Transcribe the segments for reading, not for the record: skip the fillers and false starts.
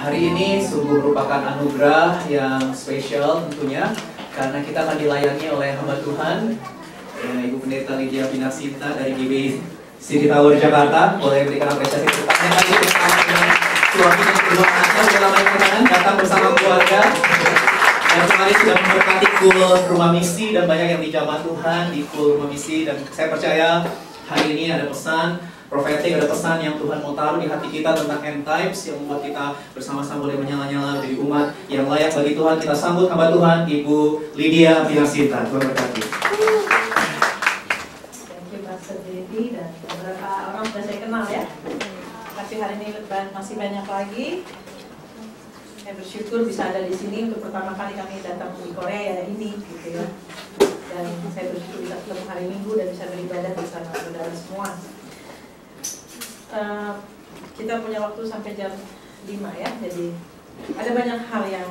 Hari ini sungguh merupakan anugerah yang spesial tentunya, karena kita akan dilayani oleh hamba Tuhan, Ibu Pendeta Lydia Pinarsinta dari GB City Tower Jakarta. Boleh berikan apresiasi tepatnya lagi bersama dengan suaminya kedua anaknya dalam perjalanan datang bersama keluarga. Dan kemarin sudah memberkati kul rumah misi dan banyak yang dijamah Tuhan di kul rumah misi, dan saya percaya hari ini ada pesan profetik, ada pesan yang Tuhan mau taruh di hati kita tentang end times yang membuat kita bersama-sama boleh menyala-nyala jadi umat yang layak bagi Tuhan. Kita sambut hamba Tuhan Ibu Lydia Pinarsinta. Tuhan berkati. Thank you Pastor Dedi, dan beberapa orang sudah saya kenal ya. Tapi hari ini masih banyak lagi. Saya bersyukur bisa ada di sini untuk pertama kali kami datang di Korea ya ini, gitu ya. Dan saya bersyukur bisa ketemu hari Minggu dan bisa beribadah bersama saudara semua. Kita punya waktu sampai jam 5 ya, jadi ada banyak hal yang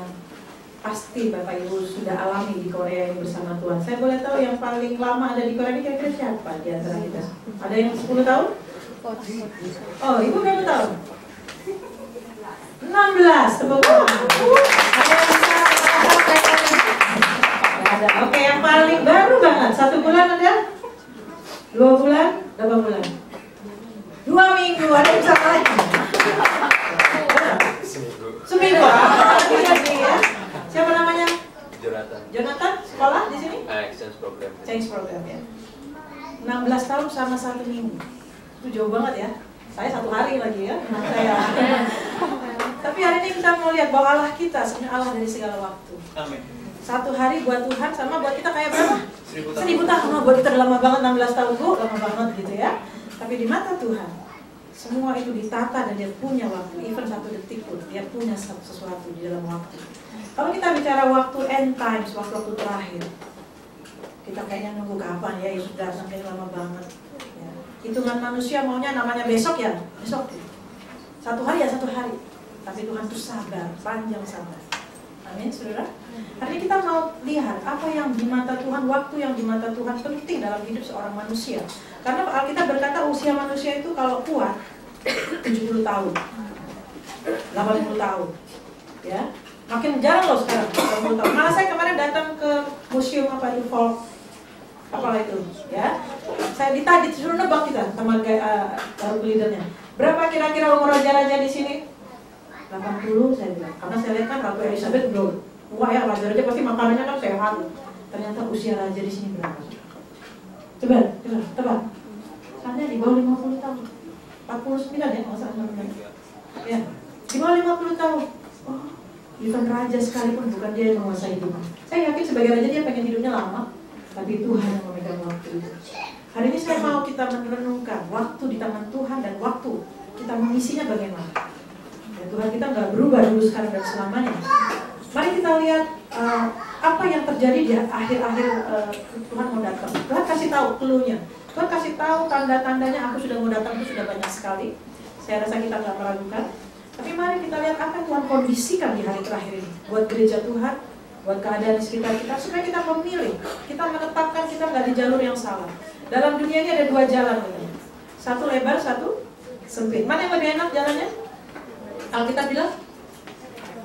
pasti Bapak Ibu sudah alami di Korea ini bersama Tuhan. Saya boleh tahu yang paling lama ada di Korea ini kira-kira siapa di antara kita? Ada yang 10 tahun? Oh, Ibu berapa tahun? 16, tepuk tangan. Ada yang bisa? Ada. Oke, yang paling baru banget, 1 bulan ada? 2 bulan? Berapa bulan? 2 minggu, ada yang bisa lagi? Seminggu. Ya. Siapa namanya? Jonathan. Jonathan, sekolah di sini? Exchange program. Change program ya. 16 tahun sama 1 minggu. Itu jauh banget ya. Saya 1 hari lagi ya. Saya. Tapi hari ini kita mau lihat bahwa Allah kita sebenarnya Allah dari segala waktu. Amin. 1 hari buat Tuhan sama buat kita kayak berapa? 1000 tahun. 1000 tahun. Oh, buat kita lama banget 16 tahun Bu, lama banget gitu ya. Tapi di mata Tuhan semua itu ditata dan dia punya waktu. Even 1 detik pun dia punya sesuatu di dalam waktu. Kalau kita bicara waktu end times, waktu terakhir, kita kayaknya nunggu kapan ya Yesus datang, kayaknya lama banget ya. Hitungan manusia maunya namanya besok ya, besok 1 hari ya 1 hari. Tapi Tuhan itu sabar, panjang sabar. Amin, saudara. Hari ini kita mau lihat apa yang di mata Tuhan, waktu yang di mata Tuhan penting dalam hidup seorang manusia. Karena Alkitab berkata usia manusia itu kalau kuat 70 tahun, 80 tahun, ya. Makin jarang loh sekarang 80 tahun. Malah saya kemarin datang ke museum apa itu folk, apalah itu, ya. Saya disuruh nebak kita sama leadernya. Berapa kira-kira umur raja-raja di sini? 80 saya bilang. Karena saya lihat kan Ratu Elizabeth belum. Wah ya, raja-raja pasti makanannya kan sehat. Ternyata usia raja di sini berapa? Coba, tebak. Soalnya di bawah 50 tahun. 49 ya, nggak salah namanya. Ya, di bawah 50 tahun. Oh, bukan raja sekalipun, bukan dia yang menguasai hidup. Saya yakin sebagai raja dia pengen hidupnya lama, tapi Tuhan yang memegang waktu itu. Hari ini saya mau kita merenungkan waktu di tangan Tuhan dan waktu kita mengisinya bagaimana. Ya, Tuhan kita nggak berubah dulu, sekarang dan selamanya. Mari kita lihat apa yang terjadi di akhir-akhir Tuhan mau datang. Tuhan kasih tahu clue-nya. Tuhan kasih tahu tanda-tandanya, aku sudah mau datang itu sudah banyak sekali. Saya rasa kita nggak meragukan. Tapi mari kita lihat apa yang Tuhan kondisikan di hari terakhir ini. Buat gereja Tuhan, buat keadaan di sekitar kita, supaya kita memilih. Kita menetapkan kita nggak di jalur yang salah. Dalam dunia ini ada 2 jalan. Satu lebar, satu sempit. Mana yang lebih enak jalannya? Alkitab bilang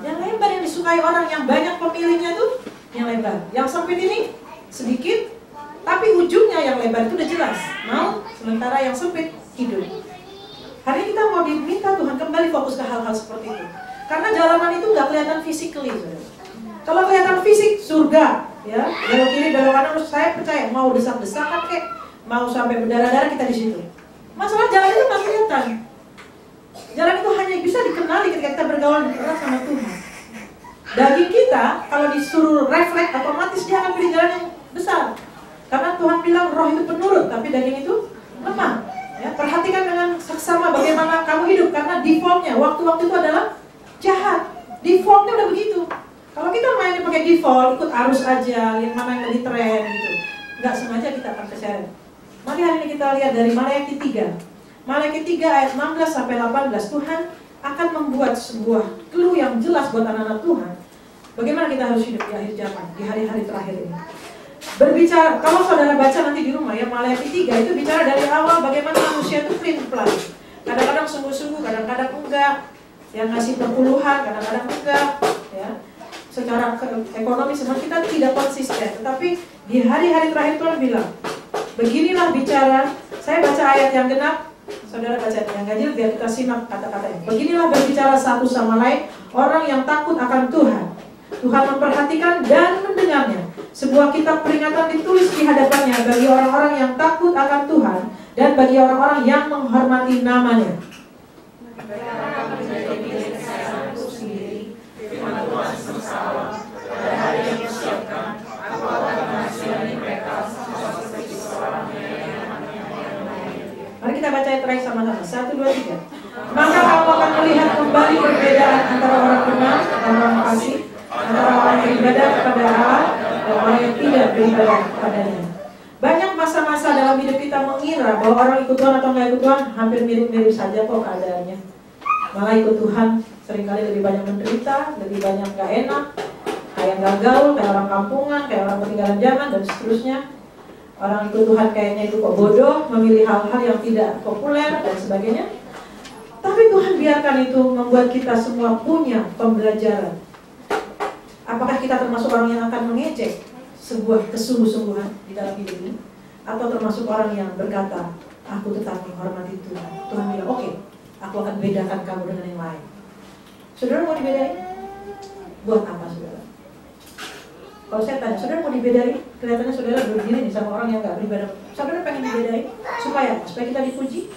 yang lebar, yang disukai orang, yang banyak pemilihnya tuh yang lebar. Yang sempit ini sedikit, tapi ujungnya yang lebar itu udah jelas mau, sementara yang sempit hidup. Hari ini kita mau diminta Tuhan kembali fokus ke hal-hal seperti itu. Karena jalanan itu nggak kelihatan physically. Kalau kelihatan fisik, surga, ya, belok kiri, belok kanan, saya percaya mau desak-desakan kek, mau sampai berdarah-darah kita di situ. Masalah jalan itu nggak kelihatan. Jalan itu hanya bisa dikenali ketika kita bergaul dekat sama Tuhan. Daging kita kalau disuruh refleks otomatis dia akan pilih jalan yang besar. Karena Tuhan bilang roh itu penurut, tapi daging itu lemah. Ya, perhatikan dengan seksama bagaimana kamu hidup, karena defaultnya waktu-waktu itu adalah jahat. Defaultnya udah begitu. Kalau kita mainnya pakai default, ikut arus aja, yang mana yang lebih tren gitu, nggak sengaja kita akan keseret. Mari hari ini kita lihat dari Maleakhi 3. Maleakhi 3 ayat 16 sampai 18. Tuhan akan membuat sebuah clue yang jelas buat anak-anak Tuhan. Bagaimana kita harus hidup di akhir zaman, di hari-hari terakhir ini. Berbicara, kalau saudara baca nanti di rumah ya, Maleakhi 3 itu bicara dari awal bagaimana manusia itu pelin-pelan. Kadang-kadang sungguh-sungguh, kadang-kadang enggak. yang ngasih perpuluhan, kadang-kadang enggak, ya. Secara ekonomi semua kita tidak konsisten. Tetapi di hari-hari terakhir Tuhan bilang, beginilah bicara. Saya baca ayat yang genap, saudara baca yang ganjil biar kita simak kata-katanya. Beginilah berbicara satu sama lain orang yang takut akan Tuhan. Tuhan memperhatikan dan mendengarnya. Sebuah kitab peringatan ditulis di hadapannya bagi orang-orang yang takut akan Tuhan dan bagi orang-orang yang menghormati namanya. Mari kita baca yang terakhir sama-sama. 1, 2, 3. Maka kamu akan melihat kembali perbedaan antara orang benar dan orang fasik, antara orang yang beribadah kepada Allah dan orang yang tidak beribadah kepadanya. Banyak masa-masa dalam hidup kita mengira bahwa orang ikut Tuhan atau nggak ikut Tuhan hampir mirip-mirip saja kok keadaannya. Malah ikut Tuhan seringkali lebih banyak menderita, lebih banyak nggak enak, kayak nggak gaul, kayak orang kampungan, kayak orang ketinggalan zaman dan seterusnya. Orang ikut Tuhan kayaknya itu kok bodoh, memilih hal-hal yang tidak populer dan sebagainya. Tapi Tuhan biarkan itu membuat kita semua punya pembelajaran. Apakah kita termasuk orang yang akan mengejek sebuah kesungguh-sungguhan di dalam hidup ini? Atau termasuk orang yang berkata, aku tetap menghormati Tuhan. Tuhan bilang, oke, aku akan bedakan kamu dengan yang lain. Saudara mau dibedain? Buat apa saudara? Kalau saya tanya, saudara mau dibedain? Kelihatannya saudara berdiri nih sama orang yang gak beribadah. Saudara pengen dibedain? Supaya kita dipuji?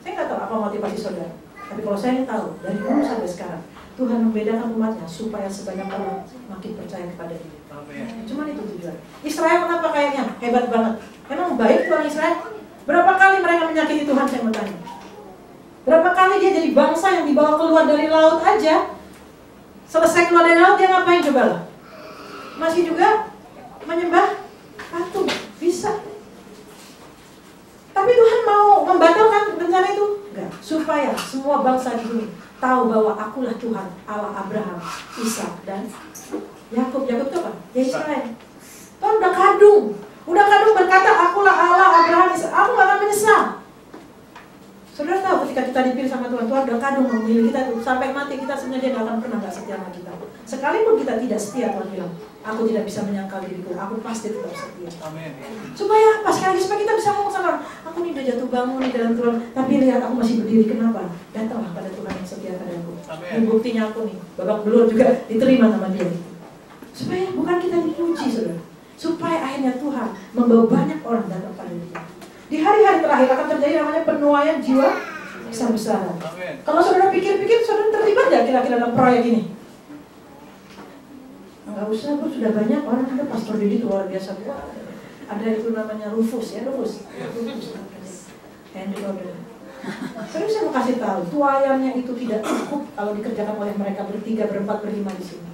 Saya nggak tahu apa motivasi saudara. Tapi kalau saya tahu, dari dulu sampai sekarang, Tuhan membedakan umatnya supaya sebanyak orang makin percaya kepada Dia. Cuma itu tujuan. Israel kenapa kayaknya hebat banget? Emang baik Tuhan Israel? Berapa kali mereka menyakiti Tuhan, saya mau tanya. Berapa kali dia jadi bangsa yang dibawa keluar dari laut aja? Selesai keluar dari laut, dia ngapain coba lah? Masih juga menyembah patung. Bisa. Tapi Tuhan mau membatalkan rencana itu? Enggak. Supaya semua bangsa di bumi tahu bahwa akulah Tuhan, Allah Abraham, Ishak dan Yakub. Yakub itu apa? Ya Israel. Tuhan udah kadung berkata akulah Allah Abraham, Ishak. Aku gak akan menyesal. Saudara tahu ketika kita dipilih sama Tuhan, Tuhan udah kadung memilih kita tuh. Sampai mati kita sebenarnya gak akan pernah gak setia sama kita. Sekalipun kita tidak setia, Tuhan bilang, aku tidak bisa menyangkal diriku, aku pasti tetap setia. Amin. Supaya apa? Sekali lagi supaya kita bisa ngomong sama orang, aku nih udah jatuh bangun nih dalam Tuhan, tapi lihat aku masih berdiri, kenapa? Datanglah pada Tuhan yang setia padaku. Ini buktinya aku nih, babak belur juga diterima sama Dia. Supaya bukan kita dipuji, saudara. Supaya akhirnya Tuhan membawa banyak orang datang pada Dia. Di hari-hari terakhir akan terjadi namanya penuaian jiwa besar-besaran. Kalau saudara pikir-pikir, saudara terlibat gak kira-kira dalam proyek ini? Nggak usah, Bu, sudah banyak orang. Ada pastor Didi luar biasa. Ada itu namanya Rufus, ya Rufus. Henry Roder. Saya mau kasih tahu, tuayannya itu tidak cukup kalau dikerjakan oleh mereka bertiga, berempat, berlima di sini.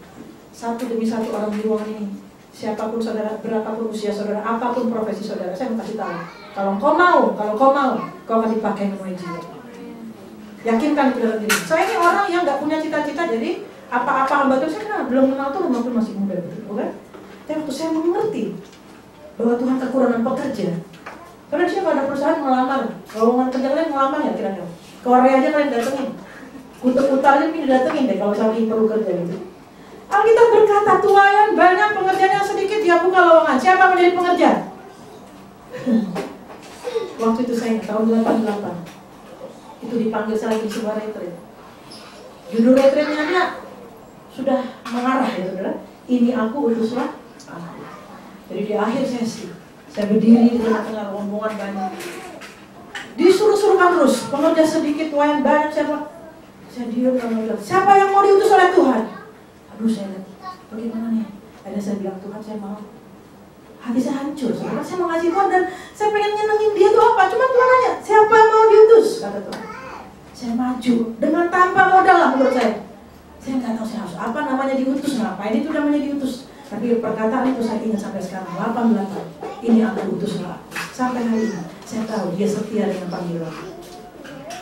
Satu demi satu orang di ruangan ini. Siapapun saudara, berapapun usia saudara, apapun profesi saudara, saya mau kasih tahu. Kalau kau mau, kau akan dipakai memenuhi jiwa. Yakinkan itu dalam diri. Saya ini orang yang nggak punya cita-cita, jadi apa-apa hamba Tuhan, saya belum kenal Tuhan waktu masih muda, bukan? Tapi waktu saya mengerti bahwa Tuhan kekurangan pekerja. Karena siapa ada perusahaan melamar, lowongan kerja kalian melamar ya kira-kira. Korea aja kalian datengin, Kutub Utara aja mungkin datengin deh kalau saling perlu kerja gitu. Alkitab berkata, tuayan banyak, pengerjaan yang sedikit, dia buka lowongan. Siapa menjadi pengerja? Waktu itu saya tahun 88 itu dipanggil saya lagi di sebuah retreat. Judul retreatnya sudah mengarah ya saudara. Ini aku utuslah aku. Jadi di akhir sesi saya berdiri di tengah-tengah rombongan banyak. Disuruh-suruhkan terus, pengerja sedikit, tuayan banyak, siapa? Saya diam dan bilang, siapa yang mau diutus oleh Tuhan? Aduh saya lihat, bagaimana nih? Akhirnya saya bilang, Tuhan saya mau. Hati saya hancur, saudara. Saya mau ngasih Tuhan dan saya pengen nyenengin Dia tuh apa? Cuma Tuhan nanya, siapa yang mau diutus? Kata Tuhan. Saya maju dengan tanpa modal lah menurut saya. Saya nggak tahu saya harus apa namanya diutus, ngapain itu namanya diutus. Tapi perkataan itu saya ingat sampai sekarang. 88. Ini aku utuslah. Sampai hari ini saya tahu Dia setia dengan panggilan.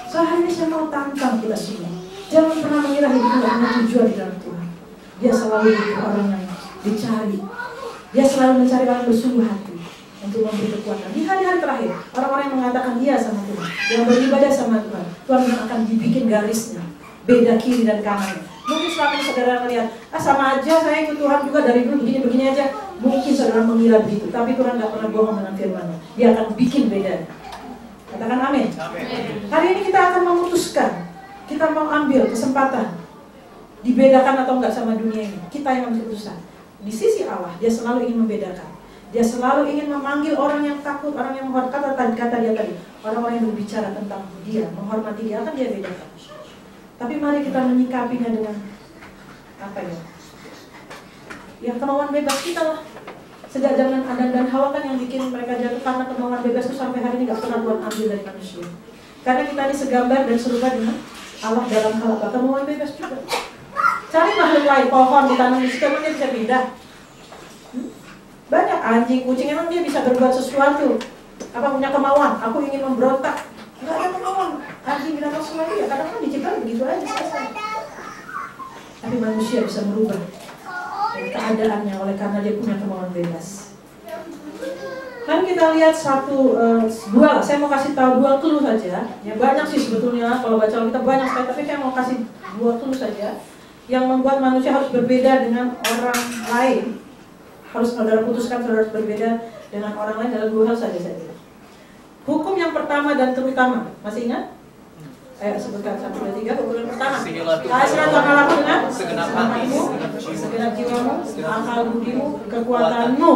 So hari ini saya mau tantang kita semua. Jangan pernah mengira hidup tidak punya tujuan di dalam Tuhan. Dia selalu orang yang dicari. Dia selalu mencari orang yang bersungguh hati untuk memberi kekuatan. Di hari-hari terakhir, orang-orang yang mengatakan dia sama Tuhan, yang beribadah sama Tuhan, Tuhan akan dibikin garisnya. beda kiri dan kanan. Mungkin selama ini saudara melihat, sama aja saya ikut Tuhan juga dari dulu begini-begini aja. Mungkin saudara mengira begitu, tapi Tuhan gak pernah bohong dengan firman-Nya. Dia akan bikin beda. Katakan amin. Hari ini kita akan memutuskan, kita mau ambil kesempatan dibedakan atau enggak sama dunia ini. Kita yang ambil keputusan. Di sisi Allah, dia selalu ingin membedakan. Dia selalu ingin memanggil orang yang takut, orang yang menghormati, kata dia tadi, orang-orang yang berbicara tentang dia, menghormati dia, akan dia bedakan. Tapi mari kita menyikapinya dengan apa ya? Ya kemauan bebas kita lah. Sejak zaman Adam dan Hawa kan yang bikin mereka jatuh karena kemauan bebas itu sampai hari ini gak pernah Tuhan ambil dari manusia. Karena kita ini segambar dan serupa dengan Allah dalam hal apa? Kemauan bebas juga. Cari makhluk lain, pohon ditanam di situ, emang dia bisa pindah. Banyak anjing, kucing, emang dia bisa berbuat sesuatu. Apa punya kemauan? Aku ingin memberontak. Enggak ada kemauan. Anjing binatang semua itu ya kadang-kadang diciptakan begitu aja selesai. Tapi manusia bisa merubah keadaannya oleh karena dia punya kemauan bebas. Kan kita lihat dua lah. Saya mau kasih tahu 2 clue saja. Ya banyak sih sebetulnya kalau baca kita banyak sekali, tapi saya mau kasih 2 clue saja yang membuat manusia harus berbeda dengan orang lain. Harus saudara putuskan saudara harus berbeda dengan orang lain dalam 2 hal saja saya. Hukum yang pertama dan terutama, masih ingat? Ayo sebutkan 1, 2, 3. Hukum yang pertama. Kasihlah Tuhan Allahmu dengan segenap hatimu, segenap jiwamu, akal budimu, kekuatanmu.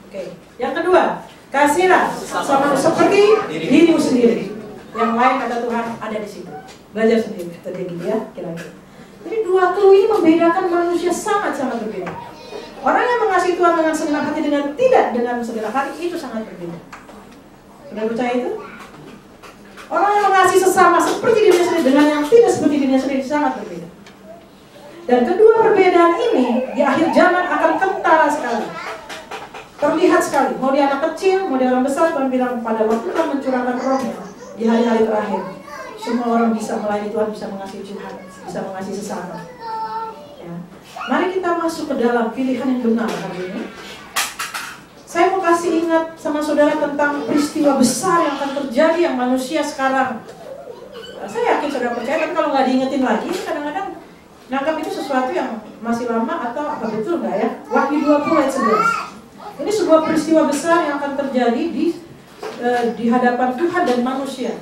Oke. Yang kedua, kasihlah sama seperti dirimu sendiri. Yang lain kata Tuhan ada di situ. Belajar sendiri, kata dia gitu ya, kira-kira. Jadi 2 clue ini membedakan manusia sangat-sangat berbeda. Orang yang mengasihi Tuhan dengan segenap hati dengan tidak dengan segenap hati itu sangat berbeda. Sudah percaya itu? Orang yang mengasihi sesama seperti dirinya sendiri dengan yang tidak seperti dirinya sendiri sangat berbeda. Dan kedua perbedaan ini di akhir zaman akan kentara sekali. Terlihat sekali. Mau dia anak kecil, mau dia orang besar, Tuhan bilang pada waktu Tuhan mencurahkan rohnya di hari-hari terakhir. Semua orang bisa melayani Tuhan, bisa mengasihi Tuhan, bisa mengasihi sesama. Ya. Mari kita masuk ke dalam pilihan yang benar hari ini. Saya mau kasih ingat sama saudara tentang peristiwa besar yang akan terjadi yang manusia sekarang. Saya yakin saudara percaya, tapi kalau nggak diingetin lagi, kadang-kadang nangkap itu sesuatu yang masih lama atau apa betul nggak ya? Wahyu 20 ayat 11. Ini sebuah peristiwa besar yang akan terjadi di hadapan Tuhan dan manusia.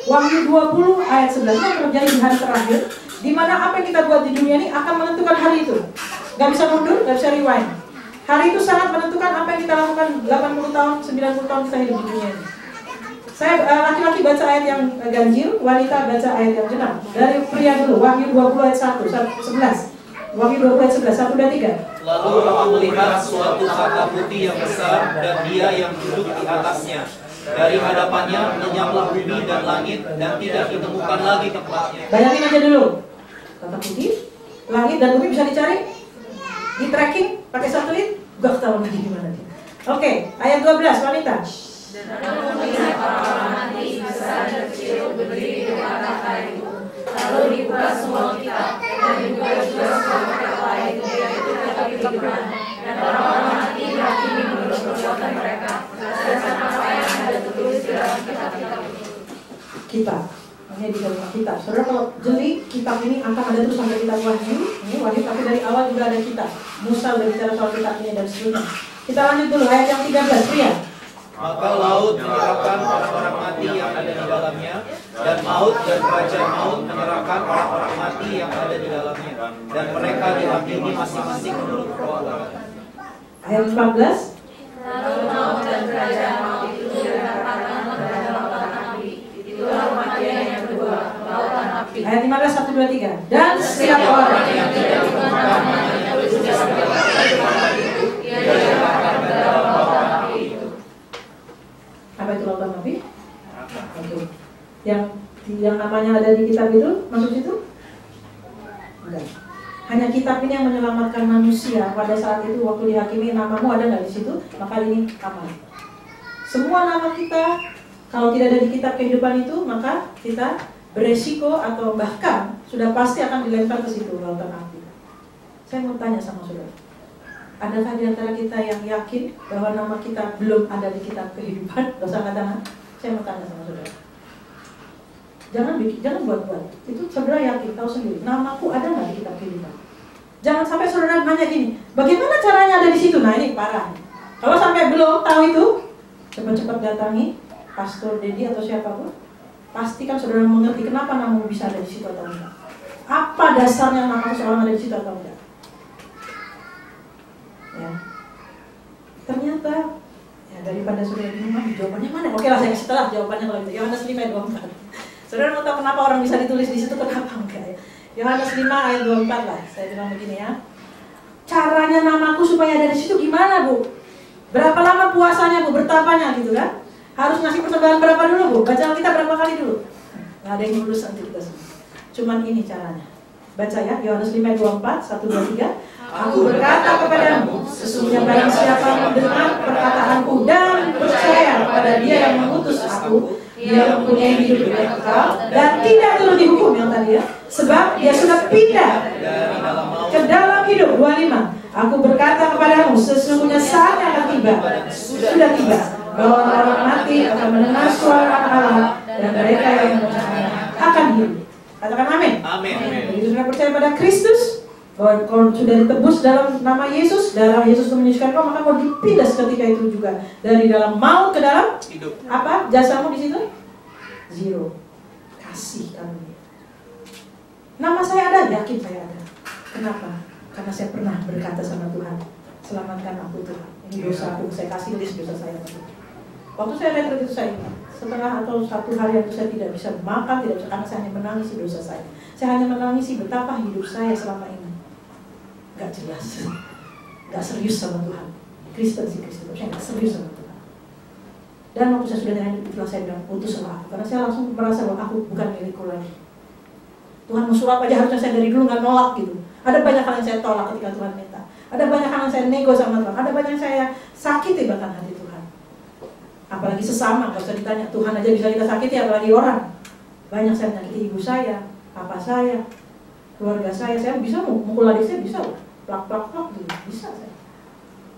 Wahyu 20 ayat 11 itu terjadi di hari terakhir, di mana apa yang kita buat di dunia ini akan menentukan hari itu. Gak bisa mundur, gak bisa rewind. Hari itu sangat menentukan apa yang kita lakukan 80 tahun, 90 tahun kita hidup di dunia ini. Saya laki-laki baca ayat yang ganjil, wanita baca ayat yang genap. Dari pria dulu, Wahyu 20 ayat 11. Wahyu 20 ayat 11, 1, 2, 3. Lalu aku melihat suatu kata putih yang besar dan dia yang duduk di atasnya. Dari hadapannya lenyaplah bumi dan langit dan tidak ditemukan lagi tempatnya. Bayangin aja dulu. Kata putih, langit dan bumi bisa dicari, di tracking pakai satelit, gak ketahuan lagi gimana dia. Oke, ayat 12 wanita. Dan aku melihat orang mati besar dan kecil berdiri di depan itu. Lalu dibuka semua kitab dan dibuka juga semua kitab lain yaitu kitab kehidupan. Dan orang-orang mati dihakimi menurut perbuatan mereka berdasarkan apa yang ada tertulis di dalam kitab-kitab itu. Kitab. Ini di dalam kitab. Saudara kalau jeli kitab ini akan ada terus sampai kitab Wahyu. Ini Wahyu tapi dari awal juga ada kitab. Musa udah bicara soal kitab ini dan seterusnya. Kita lanjut dulu ayat yang 13, pria. Maka laut menyerahkan orang-orang mati yang ada di dalamnya, dan maut dan kerajaan maut menyerahkan orang-orang mati yang ada di dalamnya, dan mereka dihakimi masing-masing menurut perbuatan. Ayat 14. Lalu maut dan kerajaan maut itu menyerahkan kepada lautan api. Itulah kematian yang kedua, lautan api. Ayat 15, 1, 2, 3. Dan setiap orang yang tidak ditemukan namanya tulis di dalam kitab itu, ia dilemparkan ke dalam lautan api itu. Apa itu lautan api? Oke. Yang namanya ada di kitab itu masuk situ? Enggak. Hanya kitab ini yang menyelamatkan manusia. Pada saat itu waktu dihakimi, namamu ada nggak di situ? Maka ini aman. Semua nama kita kalau tidak ada di kitab kehidupan itu, maka kita beresiko atau bahkan sudah pasti akan dilempar ke situ lautan api. Saya mau tanya sama saudara, adakah di antara kita yang yakin bahwa nama kita belum ada di kitab kehidupan? Gak usah angkat tangan. Saya mau tanya sama saudara. Jangan buat-buat. Itu saudara yakin, tahu sendiri. Namaku ada nggak di kitab kehidupan? Jangan sampai saudara nanya gini, bagaimana caranya ada di situ? Nah ini parah. Kalau sampai belum tahu itu, cepat-cepat datangi Pastor Dedi atau siapapun. Pastikan saudara mengerti kenapa namamu bisa ada di situ atau enggak. Apa dasarnya nama seseorang ada di situ atau enggak? Ya. Ternyata ya daripada saudara bingung, jawabannya mana? Oke lah, saya kasih tahu jawabannya kalau gitu. Yohanes 5 ayat 24. Saudara mau tahu kenapa orang bisa ditulis di situ, kenapa enggak ya? Yohanes 5 ayat 24 lah. Saya bilang begini ya. Caranya namaku supaya ada di situ gimana, Bu? Berapa lama puasanya, Bu? Bertapanya gitu kan? Harus ngasih persembahan berapa dulu, Bu? Baca kita berapa kali dulu? Nggak ada yang lulus nanti kita semua. Cuman ini caranya. Baca ya, Yohanes 5 ayat 24, 1, 2, 3. Aku berkata kepadamu, sesungguhnya barang siapa mendengar perkataanku dan percaya kepada dia yang mengutus aku, dia mempunyai hidup yang kekal dan tidak turun dihukum yang tadi ya. Sebab dia sudah pindah ke dalam hidup. 25. Aku berkata kepadamu, sesungguhnya saatnya akan tiba, sudah tiba, bahwa orang mati akan mendengar suara Allah dan mereka yang mendengarnya akan hidup. Katakan amin. Amin. Begitu sudah percaya pada Kristus, bahwa kau sudah ditebus dalam nama Yesus, darah Yesus itu menyucikan kau, maka kau dipindah seketika itu juga dari dalam maut ke dalam hidup. Apa jasamu di situ? Zero. Kasih karunia. Nama saya ada, yakin saya ada. Kenapa? Karena saya pernah berkata sama Tuhan, selamatkan aku Tuhan. Ini dosa aku, saya kasih list dosa saya. Waktu saya retret itu saya setengah atau 1 hari itu saya tidak bisa makan, tidak bisa, karena saya hanya menangisi dosa saya. Saya hanya menangisi betapa hidup saya selama ini gak jelas, gak serius sama Tuhan. Kristen sih Kristen, saya gak serius sama Tuhan. Dan waktu saya sudah dengan itulah saya bilang putuslah aku, karena saya langsung merasa bahwa aku bukan milikku lagi. Tuhan mau suruh apa aja harusnya saya dari dulu gak nolak gitu. Ada banyak hal yang saya tolak ketika Tuhan minta. Ada banyak hal yang saya nego sama Tuhan. Ada banyak yang saya sakiti bahkan hati Tuhan. Apalagi sesama, gak usah ditanya. Tuhan aja bisa kita sakiti, apalagi orang. Banyak saya menyakiti ibu saya, papa saya, keluarga saya. Saya bisa mukul adik saya, bisa plak gitu, bisa saya.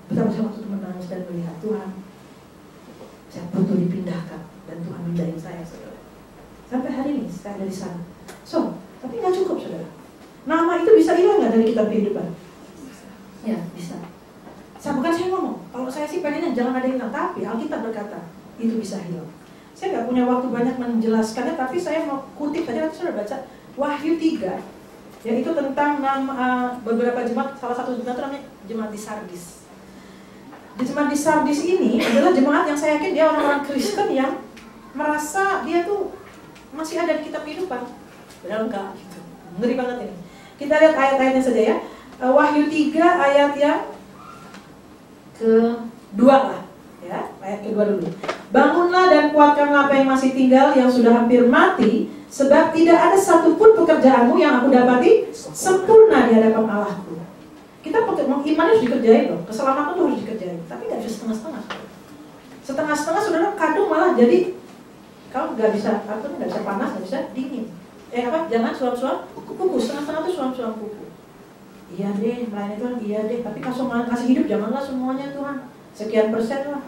Betapa saya waktu itu menangis dan melihat Tuhan, saya butuh dipindahkan dan Tuhan pindahin saya, saudara. Sampai hari ini saya ada di sana. So, tapi nggak cukup, saudara. Nama itu bisa hilang nggak dari kitab kehidupan? Ya, bisa. Bukan saya ngomong, kalau saya sih pengennya jangan ada yang hilang, tapi Alkitab berkata itu bisa hilang. Saya nggak punya waktu banyak menjelaskannya, tapi saya mau kutip saja. Nanti sudah baca Wahyu 3, yaitu tentang beberapa jemaat. Salah satu jemaat itu namanya jemaat di Sardis. Di jemaat di Sardis ini adalah jemaat yang saya yakin dia orang-orang Kristen yang merasa dia tuh masih ada di kitab kehidupan. Padahal enggak gitu. Ngeri banget ini. Kita lihat ayat-ayatnya saja ya. Wahyu 3 ayat yang kedua lah, ya, ayat kedua dulu. Bangunlah dan kuatkanlah apa yang masih tinggal, yang sudah hampir mati, sebab tidak ada satupun pekerjaanmu yang aku dapati sempurna di hadapan Allahku. Kita iman harus dikerjain loh, keselamatan itu harus dikerjain, tapi nggak bisa setengah-setengah. Setengah-setengah saudara kadung malah jadi kau nggak bisa, nggak bisa panas, nggak bisa dingin. Jangan suam-suam kuku, setengah-setengah itu suam-suam kuku. Iya deh, melayani Tuhan, iya deh. Tapi kasih hidup janganlah semuanya Tuhan. Sekian persen lah.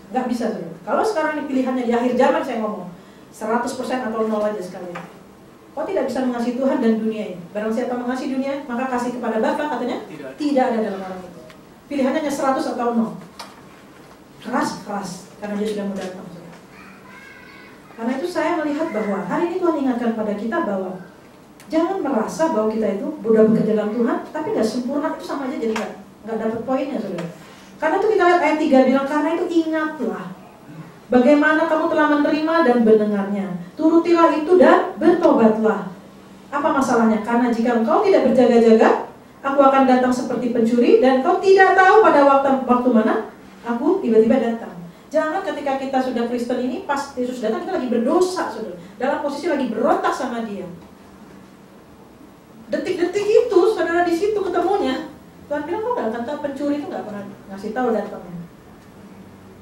Nggak bisa saudara. Kalau sekarang ini pilihannya di akhir zaman saya ngomong 100% atau 0 aja sekalian. Kau tidak bisa mengasihi Tuhan dan dunia ini. Barang siapa mengasihi dunia, maka kasih kepada Bapa katanya tidak ada dalam orang itu. Pilihannya hanya 100 atau 0. Keras, karena dia sudah mau datang. Karena itu saya melihat bahwa hari ini Tuhan ingatkan pada kita bahwa jangan merasa bahwa kita itu sudah bekerja dalam Tuhan, tapi nggak sempurna, itu sama aja jadi nggak dapat poinnya, saudara. Karena itu kita lihat ayat 3 bilang, karena itu ingatlah bagaimana kamu telah menerima dan mendengarnya, turutilah itu dan bertobatlah. Apa masalahnya? Karena jika engkau tidak berjaga-jaga, aku akan datang seperti pencuri dan kau tidak tahu pada waktu mana aku tiba-tiba datang. Jangan ketika kita sudah Kristen ini, pas Yesus datang kita lagi berdosa, saudara, dalam posisi lagi berontak sama Dia. Detik-detik itu, saudara di situ ketemunya. Tuhan bilang, kok nggak akan tahu, pencuri itu nggak pernah ngasih tahu datangnya.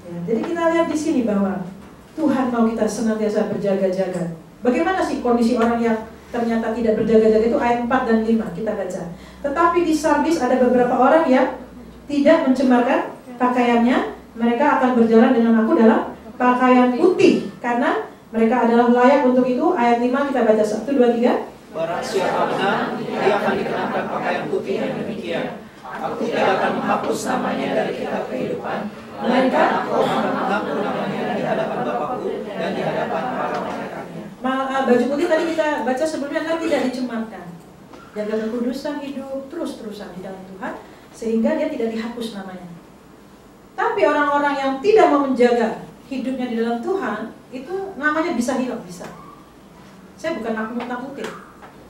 Ya, jadi kita lihat di sini bahwa Tuhan mau kita senantiasa berjaga-jaga. Bagaimana sih kondisi orang yang ternyata tidak berjaga-jaga itu? Ayat 4 dan 5 kita baca. Tetapi di Sardis ada beberapa orang yang tidak mencemarkan pakaiannya. Mereka akan berjalan dengan aku dalam pakaian putih, karena Mereka adalah layak untuk itu. Ayat 5 kita baca 1, 2, 3. Barang siapa benar, dia akan dikenakan pakaian putih yang demikian. Aku tidak akan menghapus namanya dari kitab kehidupan, melainkan aku akan mengaku namanya di hadapan Bapakku dan di hadapan para malaikatnya. Baju putih tadi kita baca sebelumnya adalah tidak dicemarkan. Jaga kekudusan hidup terus-terusan di dalam Tuhan, sehingga dia tidak dihapus namanya. Tapi orang-orang yang tidak mau menjaga hidupnya di dalam Tuhan, itu namanya bisa hilang, bisa. Saya bukan nakut-nakutin.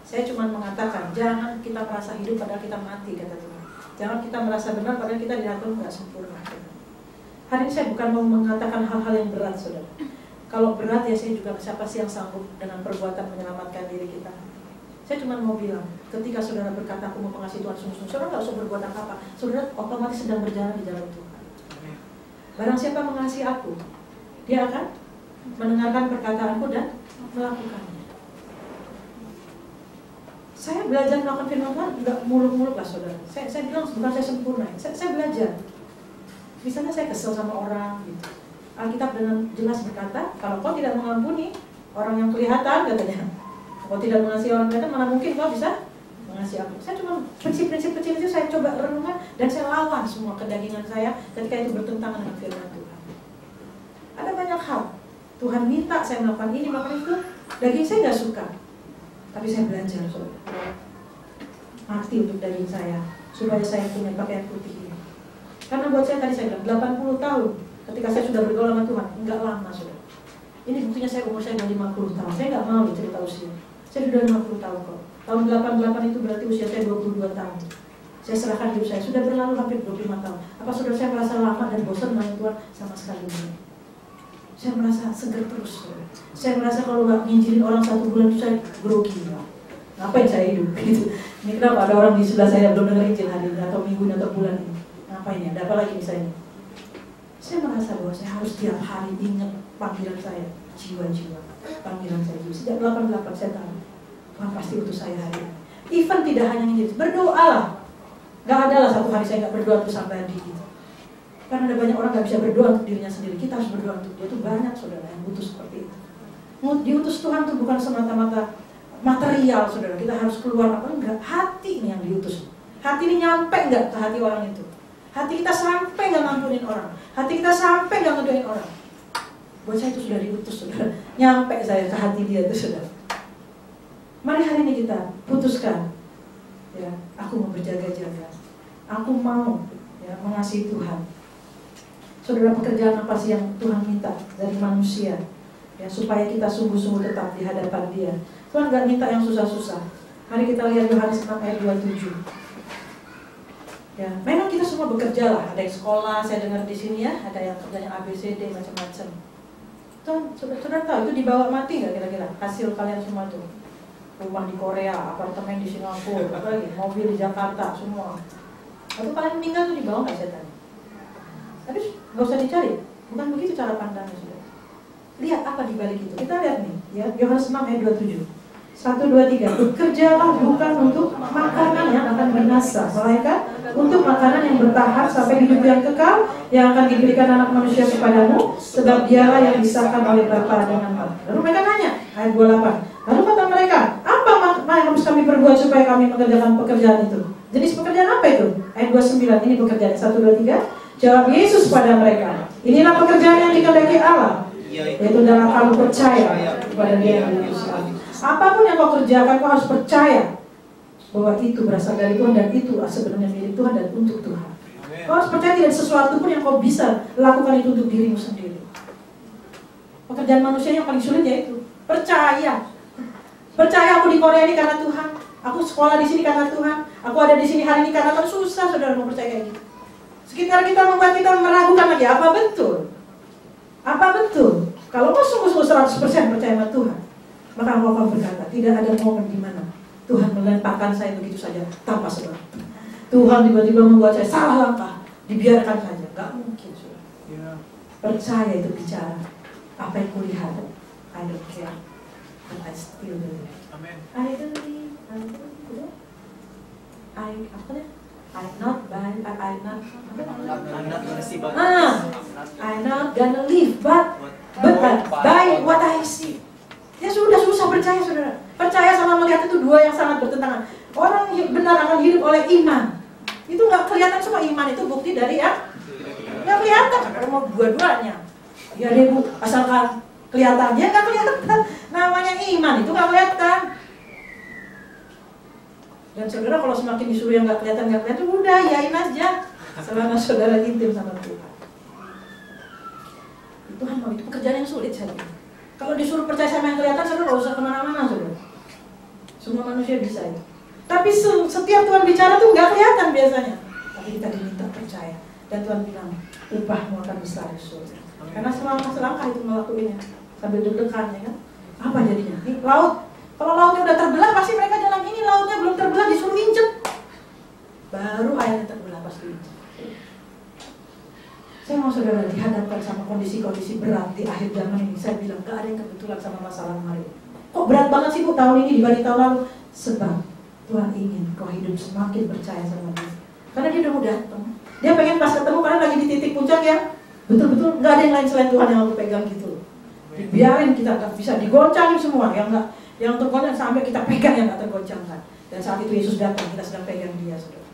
Saya cuma mengatakan, jangan kita merasa hidup padahal kita mati, kata Tuhan. Jangan kita merasa benar padahal kita di dalam Tuhan nggak sempurna. Hari ini saya bukan mau mengatakan hal-hal yang berat, saudara. Kalau berat ya saya juga, siapa sih yang sanggup dengan perbuatan menyelamatkan diri kita. Saya cuma mau bilang, ketika saudara berkata aku mau mengasihi Tuhan sungguh-sungguh, saudara nggak usah berbuat apa-apa. Saudara otomatis sedang berjalan di jalan Tuhan. Barang siapa mengasihi aku, dia akan mendengarkan perkataanku dan melakukannya. Saya belajar melakukan firman Tuhan nggak muluk-muluk lah, saudara. Saya bilang bukan saya sempurna, saya belajar. Misalnya saya kesel sama orang gitu. Alkitab dengan jelas berkata, kalau kau tidak mengampuni orang yang kelihatan, katanya, kau tidak mengasihi orang kelihatan, mana mungkin kau bisa mengasihi aku. Saya cuma prinsip-prinsip kecil itu saya coba renungan dan saya lawan semua kedagingan saya ketika itu bertentangan dengan firman Tuhan. Ada banyak hal Tuhan minta saya melakukan ini, melakukan itu, daging saya nggak suka, tapi saya belajar, saudara. Mati untuk daging saya supaya saya punya pakaian putih ini. Karena buat saya tadi saya bilang 80 tahun ketika saya sudah bergaul sama Tuhan, enggak lama, saudara. Ini buktinya saya umur saya udah 50 tahun. Saya nggak mau cerita usia. Saya sudah 50 tahun kok. Tahun 88 itu berarti usia saya 22 tahun. Saya serahkan hidup saya. Sudah berlalu hampir 25 tahun. Apa saudara saya merasa lama dan bosan dengan Tuhan? Sama sekali tidak. Saya merasa segar terus, saudara. Saya merasa kalau nggak nginjilin orang 1 bulan itu saya grogi. Ngapain saya hidup? Gitu. Ini kenapa ada orang di sebelah saya belum dengar Injil hari ini atau minggu ini atau bulan ini? Ngapain ya? Ada apa lagi misalnya? Saya merasa bahwa saya harus tiap hari ingat panggilan saya, jiwa-jiwa, panggilan saya jiwa. Sejak 88 saya tahu Tuhan pasti utus saya hari ini. Even tidak hanya ini, berdoa lah. Gak ada lah satu hari saya gak berdoa untuk somebody gitu. Karena ada banyak orang gak bisa berdoa untuk dirinya sendiri. Kita harus berdoa untuk dia. Itu banyak saudara yang butuh seperti itu. Diutus Tuhan itu bukan semata-mata material, saudara. Kita harus keluar apa enggak? Hati ini yang diutus. Hati ini nyampe enggak ke hati orang itu? Hati kita sampai nggak ngampunin orang, hati kita sampai nggak ngedoain orang. Buat saya itu sudah diutus, saudara. Nyampe saya ke hati dia itu, saudara. Mari hari ini kita putuskan, ya, aku mau berjaga-jaga, aku mau ya, mengasihi Tuhan. Saudara, pekerjaan apa sih yang Tuhan minta dari manusia, ya, supaya kita sungguh-sungguh tetap di hadapan Dia. Tuhan nggak minta yang susah-susah. Mari kita lihat Yohanes 6 ayat 27. Ya, memang kita semua bekerja lah, ada yang sekolah, saya dengar di sini ya, ada yang kerjanya ABCD macam-macam. Saudara tahu itu dibawa mati nggak kira-kira hasil kalian semua tuh? Rumah di Korea, apartemen di Singapura, apa lagi, mobil di Jakarta, semua. Atau kalian meninggal tuh dibawa nggak setan? Tapi nggak usah dicari, bukan begitu cara pandangnya, saudara. Lihat apa di balik itu. Kita lihat nih, ya, Yohanes 6 ayat 27. 1, 2, 3. Bekerjalah bukan untuk makanan yang akan binasa, melainkan untuk makanan yang bertahan sampai hidup yang kekal, yang akan diberikan anak manusia kepadamu, sebab dialah yang disahkan oleh Bapa dengan Allah. Lalu mereka nanya, ayat 28. Lalu kata mereka, apa yang harus kami perbuat supaya kami mengerjakan pekerjaan itu? Jenis pekerjaan apa itu? Ayat 29, ini pekerjaan. 1, 2, 3. Jawab Yesus pada mereka, inilah pekerjaan yang dikehendaki Allah, yaitu dalam kamu percaya kepada Dia yang diutus. Apapun yang kau kerjakan, kau harus percaya bahwa itu berasal dari Tuhan dan itu sebenarnya milik Tuhan dan untuk Tuhan. Kau harus percaya tidak sesuatu pun yang kau bisa lakukan itu untuk dirimu sendiri. Pekerjaan manusia yang paling sulit yaitu percaya. Percaya aku di Korea ini karena Tuhan. Aku sekolah di sini karena Tuhan. Aku ada di sini hari ini karena Tuhan. Susah saudara mau percaya kayak gitu. Sekitar kita membuat kita meragukan lagi, apa betul? Apa betul? Kalau kau sungguh-sungguh 100% percaya sama Tuhan, maka engkau akan berkata, tidak ada momen di mana Tuhan melemparkan saya begitu saja tanpa sebab. Tuhan tiba-tiba membuat saya salah langkah, dibiarkan saja. Gak mungkin, saudara. Percaya itu bicara. Apa yang kulihat, I don't care, but I still believe. Amen. I believe, I'm not gonna live, but by what I see. percaya saudara. Percaya sama melihat itu dua yang sangat bertentangan. Orang benar akan hidup oleh iman. Itu nggak kelihatan semua. Iman itu bukti dari ya nggak kelihatan. Kalau mau dua-duanya, ya deh Bu, asalkan kelihatan, dia nggak kelihatan. Namanya iman itu nggak kelihatan. Dan saudara kalau semakin disuruh yang nggak kelihatan, udah yain aja. Selama saudara intim sama Tuhan. Tuhan mau itu pekerjaan yang sulit saudara. Kalau disuruh percaya sama yang kelihatan, saudara nggak usah kemana-mana saudara. Semua manusia bisa ya. Tapi setiap Tuhan bicara tuh nggak kelihatan biasanya. Tapi kita diminta percaya. Dan Tuhan bilang, upahmu akan besar di surga. Karena selangkah itu melakukannya sambil deg-degan, ya kan? Apa jadinya? Nih, laut. Kalau lautnya udah terbelah, pasti mereka jalan ini. Lautnya belum terbelah, disuruh injek. Baru airnya terbelah, pasti injek. Saya mau saudara dihadapkan sama kondisi-kondisi berat di akhir zaman ini. Saya bilang, gak ada yang kebetulan sama masalah hari ini. Kok berat banget sih Bu tahun ini dibanding tahun lalu? Sebab Tuhan ingin kau hidup semakin percaya sama Dia. Karena Dia udah mau datang. Dia pengen pas ketemu kalian lagi di titik puncak ya. Betul-betul gak ada yang lain selain Tuhan yang aku pegang gitu. Biarin kita gak bisa digoncangin semua. Yang tergoncang sampai kita pegang yang gak tergoncangkan. Dan saat itu Yesus datang, kita sedang pegang Dia saudara.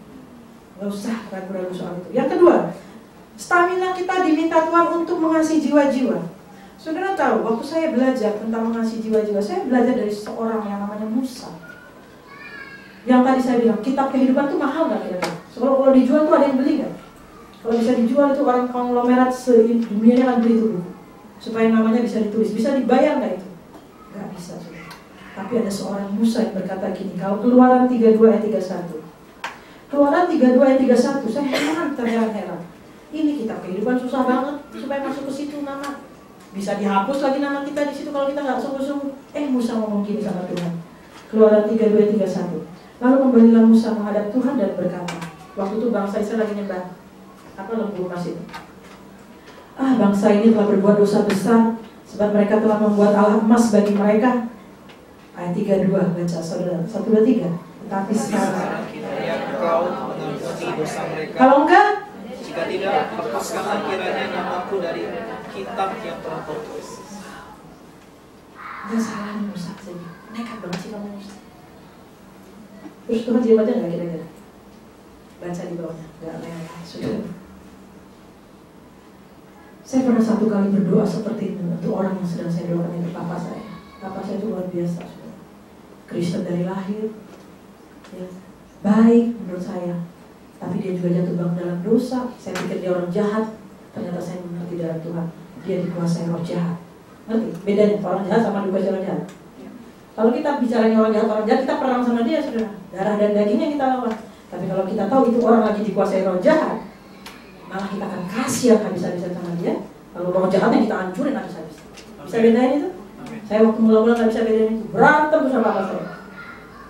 Gak usah ragu-ragu soal itu. Yang kedua, stamina kita diminta Tuhan untuk mengasihi jiwa-jiwa. Saudara tahu, waktu saya belajar tentang mengasihi jiwa-jiwa, saya belajar dari seorang yang namanya Musa. Yang tadi saya bilang, kitab kehidupan itu mahal gak kira-kira? Kalau dijual tuh ada yang beli gak? Kalau bisa dijual itu orang konglomerat se-dunia akan beli itu buku. Supaya namanya bisa ditulis, bisa dibayar gak itu? Gak bisa saudara. Tapi ada seorang Musa yang berkata gini, kalau Keluaran 32 ayat 31. Keluaran 32 ayat 31, saya terheran-heran. Ini kitab kehidupan susah banget supaya masuk ke situ nama. Bisa dihapus lagi nama kita di situ kalau kita nggak sungguh-sungguh. Musa ngomong gini sama Tuhan. Keluaran 32 ayat 31. Lalu kembalilah Musa menghadap Tuhan dan berkata, waktu itu bangsa Israel lagi nyembah apa lembu emas itu. Bangsa ini telah berbuat dosa besar, sebab mereka telah membuat alat emas bagi mereka. Ayat 32 baca saudara 1, 2, 3. Tetapi sekarang kalau enggak, jika tidak, hapuskanlah kiranya namaku dari kitab yang telah kau tulis. Enggak salah Musa saja. Nekat banget sih kamu Musa. Terus Tuhan dia baca nggak kira-kira? Baca di bawahnya, nggak lewat. Sudah. Saya pernah satu kali berdoa seperti itu untuk orang yang sedang saya doakan, itu papa saya. Papa saya itu luar biasa, sudah. Kristen dari lahir, ya, baik menurut saya. Tapi dia juga jatuh bang dalam dosa. Saya pikir dia orang jahat. Ternyata saya mengerti dalam Tuhan, dia dikuasai roh jahat. Ngerti? Bedanya orang jahat sama dikuasai roh jahat. Kalau kita bicaranya orang jahat, kita perang sama dia, saudara. Darah dan dagingnya kita lawan. Tapi kalau kita tahu itu orang lagi dikuasai roh jahat, malah kita akan kasihan habis-habisan sama dia. Kalau roh jahatnya kita hancurin habis-habis. Bisa bedain itu? Saya waktu mula-mula nggak bisa bedain itu. Berantem sama papa saya.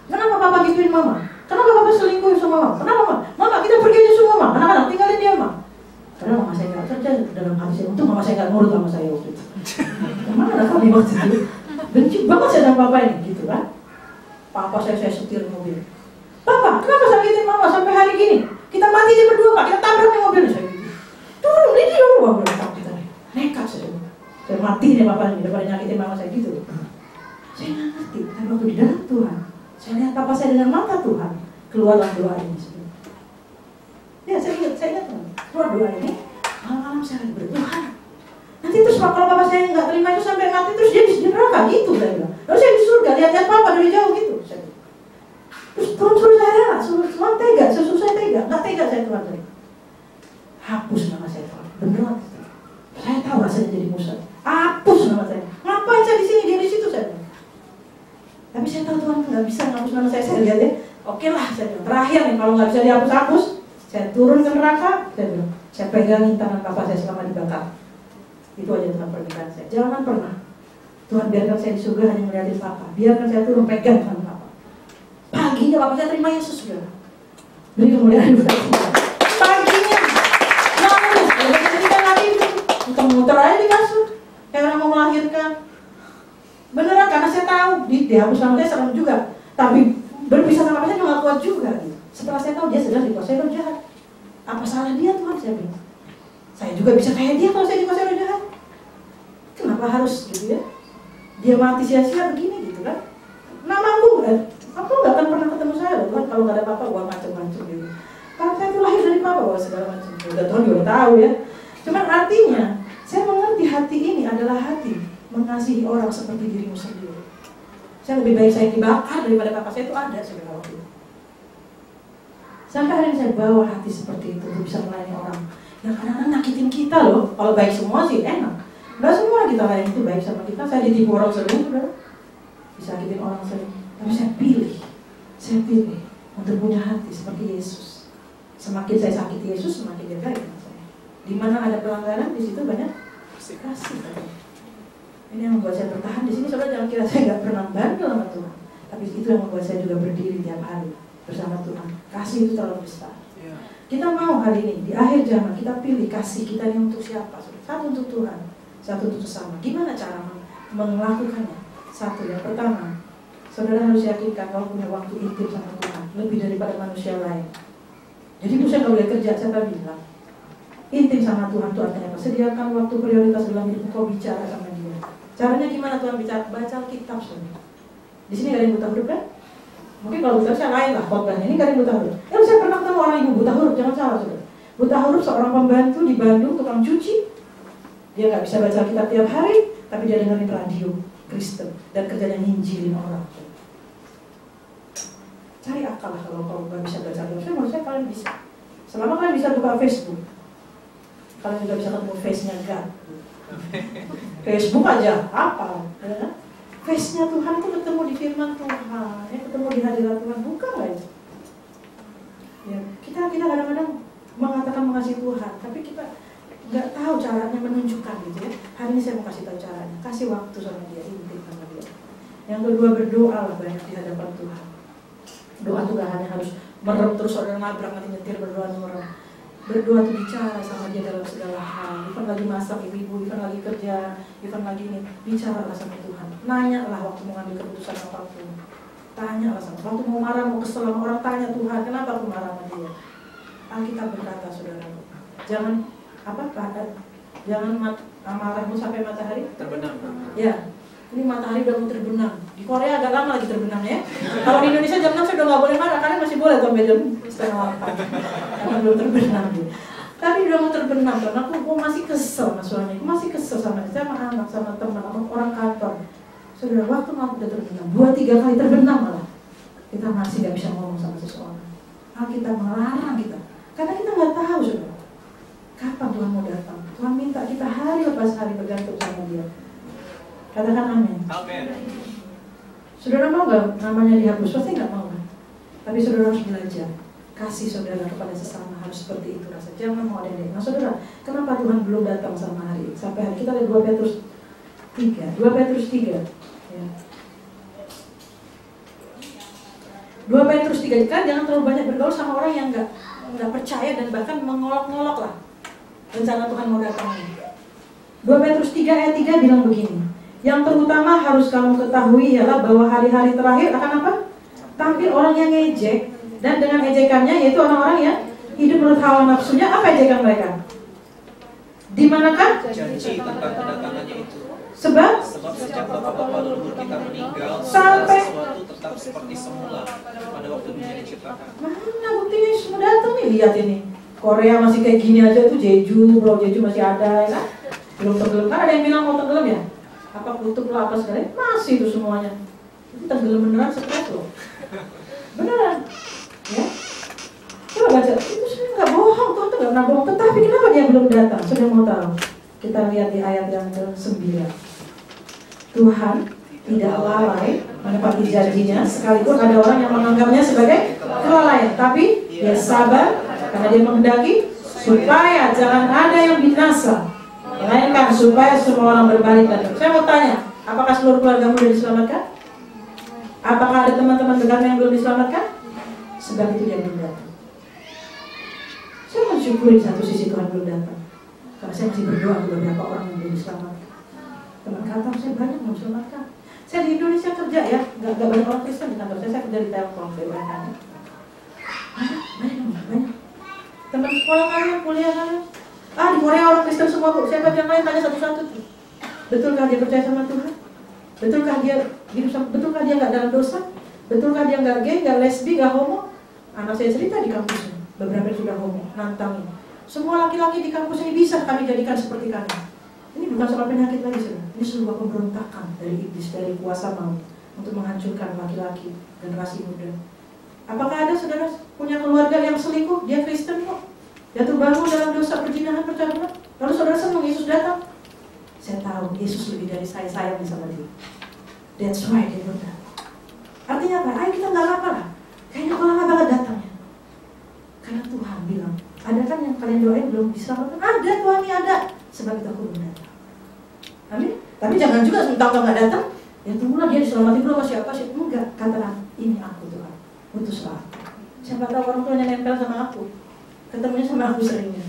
Kenapa papa gituin mama? Kenapa papa selingkuh sama mama? Kenapa mama? Mama kita pergi aja semua mama. Anak-anak tinggalin dia mama. Karena mama saya nggak kerja dalam hati saya. Untung mama saya nggak nurut sama saya waktu itu. Kemana kami waktu itu? Benci banget saya sama papa ini, gitu kan? Papa saya setir mobil. Papa, kenapa sakitin mama sampai hari gini? Kita mati dia berdua pak, kita tabrak nih mobilnya saya gitu. Turun, ini dulu wah berangkat kita. Nekat saya mati nih papa ini daripada nyakitin mama saya gitu. Saya nggak ngerti, tapi waktu di dalam Tuhan, saya lihat papa saya dengan mata Tuhan, keluarlah doa ini. Ya saya ingat keluar doa ini. Malam-malam saya lagi berdoa. Nanti terus kalau papa saya nggak terima itu sampai mati terus dia di neraka gitu saya bilang. Lalu saya di surga lihat papa dari jauh gitu. Saya bilang. Terus Tuhan suruh saya rela, Tuhan tega, suruh saya tega, nggak tega saya Tuhan tega. Hapus nama saya Tuhan, beneran. Saya tahu rasanya jadi Musa. Hapus nama saya. Ngapain saya di sini dia di situ saya bilang. Tapi saya tahu Tuhan nggak bisa ngapus nama saya. Saya lihat ya, oke lah saya bilang. Terakhir nih kalau nggak bisa dihapus-hapus, saya turun ke neraka. Saya bilang, saya pegangin tangan papa saya selama dibakar. Itu aja tentang pernikahan saya. Jangan pernah Tuhan biarkan saya di surga hanya melihatin papa. Biarkan saya turun pegang tangan papa. Paginya papa saya terima Yesus sudah. Beri kemuliaan buat Tuhan. Paginya nangis. Kita lagi muter-muter aja di kasur. Kayak orang mau melahirkan. Beneran karena saya tahu dihapus nama saya serem juga. Tapi berpisah sama papa saya nggak kuat juga. Setelah saya tahu dia sedang dikuasai roh jahat. Apa salah dia Tuhan saya bilang. Saya juga bisa kayak dia kalau saya dikuasai roh jahat. Kenapa harus gitu ya? Dia mati sia-sia begini gitu kan? Papa nggak akan pernah ketemu saya loh kan, kalau nggak ada papa wah macam-macam gitu. Kalau saya itu lahir dari papa wah segala macam. Udah Tuhan juga tahu ya. Cuman artinya saya mengerti hati ini adalah hati mengasihi orang seperti dirimu sendiri. Saya lebih baik saya dibakar daripada papa saya itu ada sebenarnya waktu itu. Sampai hari ini saya bawa hati seperti itu untuk bisa melayani orang yang kadang-kadang nyakitin kita loh. Kalau baik semua sih enak. Nggak semua kita layani itu baik sama kita. Saya ditipu orang sering, saudara. Disakitin orang sering. Tapi saya pilih untuk punya hati seperti Yesus. Semakin saya sakiti Yesus, semakin dia baik sama saya. Di mana ada pelanggaran, di situ banyak kasih. Ini yang membuat saya bertahan di sini. Saudara jangan kira saya nggak pernah bandel sama Tuhan. Tapi itu yang membuat saya juga berdiri tiap hari bersama Tuhan. Kasih itu terlalu besar. Kita mau hari ini di akhir zaman kita pilih kasih kita ini untuk siapa? Satu untuk Tuhan, satu untuk sesama. Gimana cara melakukannya? Satu, yang pertama, saudara harus yakinkan kalau punya waktu intim sama Tuhan lebih daripada manusia lain. Jadi itu saya nggak boleh kerja, saya bilang intim sama Tuhan itu artinya apa? Sediakan waktu prioritas dalam hidup kau bicara sama Dia. Caranya gimana Tuhan bicara? Baca kitab saudara. Di sini gak ada yang buta huruf kan? Mungkin kalau buta saya lain lah khotbahnya. Ini gak ada yang buta huruf. Ya saya pernah ketemu orang ibu buta huruf, jangan salah saudara. Buta huruf seorang pembantu di Bandung, tukang cuci. Dia nggak bisa baca kitab tiap hari, tapi dia dengerin radio Kristen dan kerjanya nginjilin orang. Cari akal lah kalau kau nggak bisa baca kitab. Menurut saya kalian bisa. Selama kalian bisa buka Facebook, kalian juga bisa ketemu face-nya God. Facebook aja apa? Ya? Face-nya Tuhan itu ketemu di firman Tuhan, ya, ketemu di hadirat Tuhan, bukan lah itu. Ya, kita kadang-kadang mengatakan mengasihi Tuhan, tapi kita nggak tahu caranya menunjukkan gitu ya. Hari ini saya mau kasih tahu caranya. Kasih waktu sama Dia, intim sama Dia. Yang kedua, berdoa lah banyak di hadapan Tuhan. Doa itu gak hanya harus merem terus orang nabrak nanti nyetir berdoa merem. Berdoa itu bicara sama Dia dalam segala hal. Even lagi masak ibu-ibu, even lagi kerja, even lagi ini, bicaralah sama Tuhan. Nanyalah waktu mau ngambil keputusan apapun. Tanyalah sama waktu mau marah, mau kesel sama orang, tanya Tuhan, kenapa aku marah sama Dia? Alkitab berkata, saudara, jangan marahmu sampai matahari terbenam. Ya, ini matahari udah mau terbenam. Di Korea agak lama lagi terbenam ya. Kalau di Indonesia jam 6 saya udah nggak boleh marah, kalian masih boleh sampai jam 7:30 karena belum terbenam. Tapi udah mau terbenam karena aku masih kesel sama suami, aku masih kesel sama anak, sama teman, sama orang kantor. Saudara, waktu aku udah terbenam 2-3 kali terbenam malah, kita masih nggak bisa ngomong sama seseorang. Alkitab melarang kita, karena kita nggak tahu saudara kapan Tuhan mau datang. Tuhan minta kita hari lepas hari bergantung sama Dia. Katakan amin. Amin. Saudara mau nggak namanya dihapus? Pasti nggak mau kan? Tapi saudara harus belajar. Kasih saudara kepada sesama harus seperti itu rasa. Jangan mau ada yang. Nah saudara, kenapa Tuhan belum datang sama hari ini? Sampai hari kita lihat 2 Petrus 3. 2 Petrus 3. Ya. 2 Petrus 3. Kan jangan terlalu banyak bergaul sama orang yang nggak percaya dan bahkan mengolok-ngolok lah rencana Tuhan mau datangnya. 2 Petrus 3 ayat 3 bilang begini. Yang terutama harus kamu ketahui ialah bahwa hari-hari terakhir akan apa? Tampil orang yang ngejek, dan dengan ejekannya yaitu orang-orang yang hidup menurut hawa nafsunya. Apa ejekan mereka? Di manakah? Janji tentang kedatangannya itu. Sebab sejak bapak-bapak leluhur kita meninggal, sampai sesuatu tetap seperti semula pada waktu dunia diciptakan. mana buktinya sudah datang nih? Lihat ini, Korea masih kayak gini aja tuh, Jeju, Pulau Jeju masih ada, ya kan? Belum tenggelam, kan ada yang bilang mau tenggelam ya? Apa kutub lah apa sekali? Masih itu semuanya. Itu tenggelam beneran stres loh. Beneran, ya? Coba baca, itu sebenarnya nggak bohong, Tuhan tuh nggak pernah bohong. Tetapi kenapa Dia belum datang? Sudah mau tahu? Kita lihat di ayat yang ke-9. Tuhan tidak lalai menepati janjinya, sekalipun ada orang yang menganggapnya sebagai kelalaian. Tapi Dia sabar karena Dia menghendaki supaya jangan ada yang binasa, melainkan supaya semua orang berbalik dan saya mau tanya, apakah seluruh keluargamu sudah diselamatkan? Apakah ada teman-teman dekatmu yang belum diselamatkan? Sebab itu Dia belum datang. Saya mensyukuri satu sisi Tuhan belum datang, karena saya masih berdoa untuk beberapa orang yang belum diselamatkan. Teman kantor saya banyak yang diselamatkan. Saya di Indonesia kerja ya, nggak banyak orang Kristen di kantor saya kerja di Telkom, BUMN. Banyak. Teman sekolah kalian, kuliah kalian. Di Korea orang Kristen semua bu. Saya yang lain tanya satu-satu. Betulkah dia percaya sama Tuhan? Betulkah dia hidup sama? Betulkah dia nggak dalam dosa? Betulkah dia nggak gay, nggak lesbi, nggak homo? Anak saya cerita di kampusnya, beberapa sudah homo, nantangin. Semua laki-laki di kampus ini bisa kami jadikan seperti kami. Ini bukan soal penyakit lagi, saudara. Ini sebuah pemberontakan dari iblis, dari kuasa maut untuk menghancurkan laki-laki generasi muda. Apakah ada saudara punya keluarga yang selingkuh? Dia Kristen kok. Jatuh bangun dalam dosa perzinahan, percabulan. Lalu saudara senang Yesus datang. Saya tahu Yesus lebih dari saya sayang sama dia. That's why dia datang. Artinya apa? Ayo kita nggak apa-apa lah. Kayaknya kok lama banget datangnya. Karena Tuhan bilang, ada kan yang kalian doain belum diselamatkan? Ada, Tuhan ini ada. Sebab itu aku belum datang. Amin. Tapi jangan juga mentang-mentang nggak datang. Ya tunggulah dia diselamatin dulu sama siapa sih? Enggak. Katakan, ini aku Tuhan. Utuslah. Siapa tahu orang tuanya nempel sama aku. Ketemunya sama aku seringnya.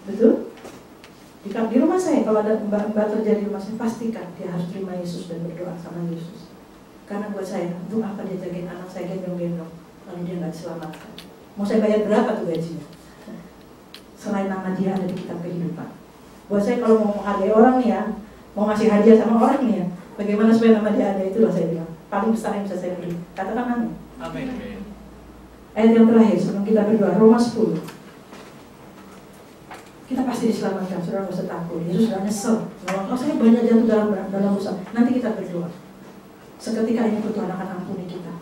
Betul? Di rumah saya, kalau ada mbak-mbak terjadi di rumah saya, pastikan dia harus terima Yesus dan berdoa sama Yesus. Karena buat saya, untuk apa dia jagain anak saya gendong-gendong lalu dia nggak diselamatkan? Mau saya bayar berapa tuh gajinya? Selain nama dia ada di kitab kehidupan. Buat saya kalau mau menghargai orang nih ya, mau ngasih hadiah sama orang nih ya, bagaimana supaya nama dia ada, itulah saya bilang paling besar yang bisa saya beri. Katakan amin. Amin. Ayat yang terakhir sebelum kita berdoa, Roma 10. Kita pasti diselamatkan, saudara nggak usah takut. Yesus sudah nyesel. Kalau saya banyak jatuh dalam dosa, nanti kita berdoa. Seketika ini Tuhan akan ampuni kita.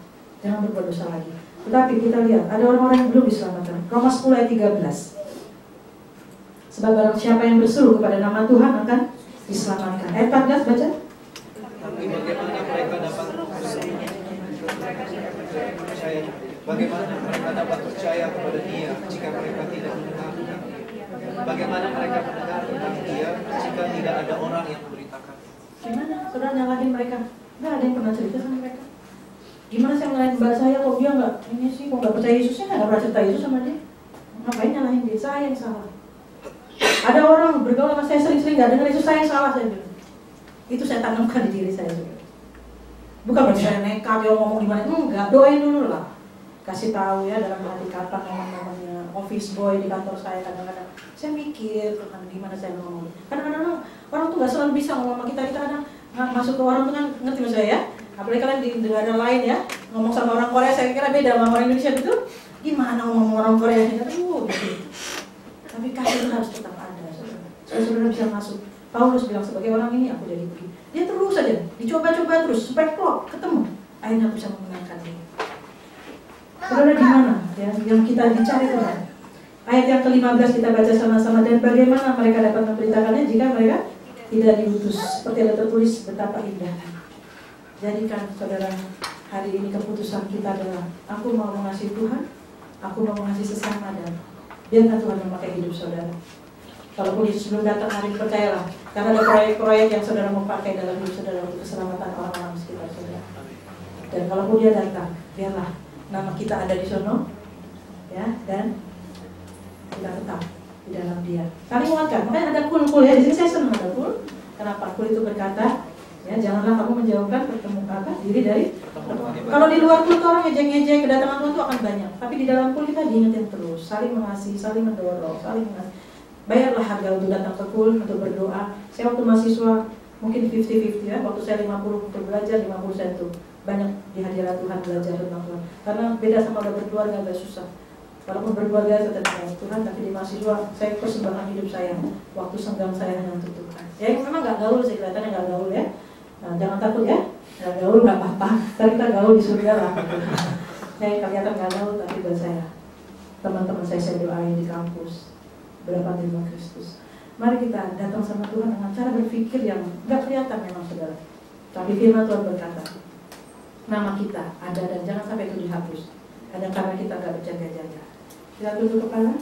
Jangan berbuat dosa lagi. Tetapi kita lihat, ada orang-orang yang belum diselamatkan. Roma 10 ayat 13. Sebab barang siapa yang berseru kepada nama Tuhan akan diselamatkan. Ayat 14 baca. Tapi bagaimana mereka dapat percaya? Bagaimana mereka dapat percaya kepada Dia jika mereka tidak mendengar? Bagaimana mereka mendengar tentang Dia jika tidak ada orang yang memberitakan? Gimana? Saudara nyalahin mereka? Nggak ada yang pernah cerita sama mereka. Gimana saya nyalahin mbak saya kok dia nggak ini sih, kok nggak percaya Yesusnya, nggak pernah cerita Yesus sama dia? Ngapain nyalahin dia? Saya yang salah. Ada orang bergaul sama saya sering-sering nggak dengar Yesus, saya yang salah, saya bilang. Itu saya tanamkan di diri saya juga. Bukan berarti saya nekat dia ngomong gimana, enggak, doain dulu lah. Kasih tahu ya dalam hati kata namanya office boy di kantor saya, kadang-kadang saya mikir gimana saya ngomong. Kadang-kadang orang tuh nggak selalu bisa ngomong sama kita kadang masuk ke orang tuh kan, ngerti maksud saya ya? Apalagi kalian di negara lain ya, ngomong sama orang Korea saya kira beda sama orang Indonesia gitu. Gimana ngomong orang Korea gitu. Tapi kasih harus tetap ada, saudara bisa masuk. Paulus bilang sebagai orang ini aku jadi begini. Dia terus saja dicoba-coba terus supaya kok ketemu. Akhirnya aku bisa memenangkan dia. Saudara di mana ya yang kita dicari Tuhan? Ayat yang ke-15 kita baca sama-sama. Dan bagaimana mereka dapat memberitakannya jika mereka tidak diutus? Seperti ada tertulis, betapa indah. Jadikan saudara hari ini keputusan kita adalah aku mau mengasihi Tuhan, aku mau mengasihi sesama, dan biarkan Tuhan memakai hidup saudara. Kalaupun Yesus belum datang hari ini, percayalah, karena ada proyek-proyek yang saudara mau pakai dalam hidup saudara untuk keselamatan orang-orang sekitar saudara. Dan kalaupun dia datang, biarlah nama kita ada di sono, ya, dan kita tetap di dalam dia. Saling menguatkan. Makanya ada kul ya. Di sini saya senang ada kul. Kenapa? Kul itu berkata, ya, janganlah kamu menjauhkan diri dari. Kalau di luar kul itu orang ngejek-ngejek, kedatangan Tuhan itu akan banyak. Tapi di dalam kul kita diingetin terus, saling mengasihi, saling mendorong, saling mengasihi. Bayarlah harga untuk datang ke kul, untuk berdoa. Saya waktu mahasiswa mungkin 50-50 ya. Waktu saya 50 untuk belajar, 50 saya tuh banyak di hadirat Tuhan belajar tentang Tuhan. Karena beda sama udah berkeluarga, agak susah. Walaupun berkeluarga saya tetap dengan Tuhan, tapi di mahasiswa saya persembahkan hidup saya. Waktu senggang saya hanya untuk Tuhan. Ya memang nggak gaul sih, kelihatannya nggak gaul ya. Nah, jangan takut ya. Nggak gaul nggak apa-apa. Ntar kita gaul di surga lah. Saya kelihatan nggak gaul, tapi buat saya, teman-teman saya doain di kampus. Berapa terima Kristus. Mari kita datang sama Tuhan dengan cara berpikir yang nggak kelihatan memang saudara. Tapi firman Tuhan berkata, nama kita ada dan jangan sampai itu dihapus. Ada karena kita nggak berjaga-jaga. Kita tunduk kepala.